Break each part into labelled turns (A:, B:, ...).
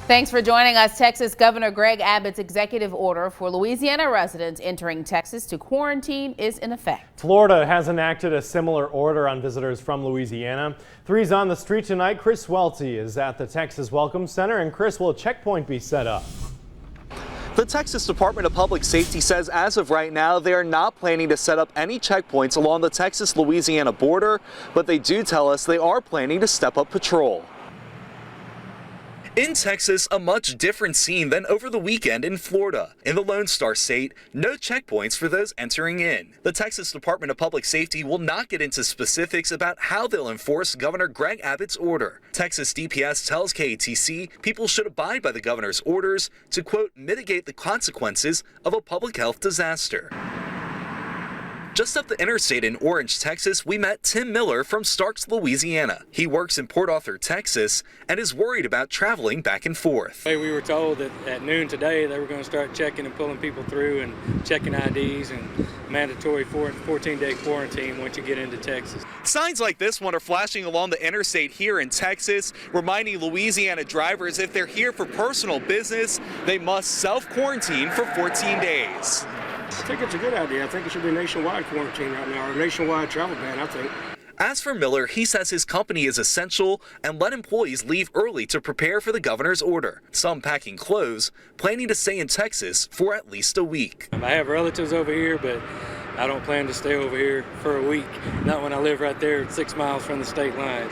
A: Thanks for joining us. Texas Governor Greg Abbott's executive order for Louisiana residents entering Texas to quarantine is in effect.
B: Florida has enacted a similar order on visitors from Louisiana. Three's on the street tonight. Chris Welty is at the Texas Welcome Center. And Chris, will a checkpoint be set up?
C: The Texas Department of Public Safety says as of right now, they are not planning to set up any checkpoints along the Texas-Louisiana border, but they do tell us they are planning to step up patrol. In Texas, a much different scene than over the weekend in Florida. In the Lone Star State, no checkpoints for those entering in. The Texas Department of Public Safety will not get into specifics about how they'll enforce Governor Greg Abbott's order. Texas DPS tells KATC people should abide by the governor's orders to, quote, mitigate the consequences of a public health disaster. Just up the interstate in Orange, Texas, we met Tim Miller from Starks, Louisiana. He works in Port Arthur, Texas, and is worried about traveling back and forth.
D: We were told that at noon today they were going to start checking and pulling people through and checking IDs and mandatory 14-day quarantine once you get into Texas.
C: Signs like this one are flashing along the interstate here in Texas, reminding Louisiana drivers if they're here for personal business, they must self-quarantine for 14 days.
E: I think it's a good idea. I think it should be nationwide quarantine right now, or nationwide travel ban, I think.
C: As for Miller, he says his company is essential and let employees leave early to prepare for the governor's order. Some packing clothes, planning to stay in Texas for at least a week.
D: I have relatives over here, but I don't plan to stay over here for a week. Not when I live right there 6 miles from the state line.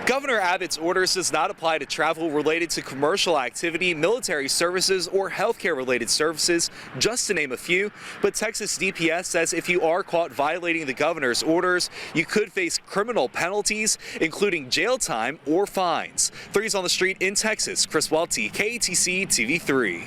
C: Governor Abbott's orders does not apply to travel related to commercial activity, military services, or healthcare-related services, just to name a few. But Texas DPS says if you are caught violating the governor's orders, you could face criminal penalties, including jail time or fines. Three's on the street in Texas. Chris Welty, KATC TV3.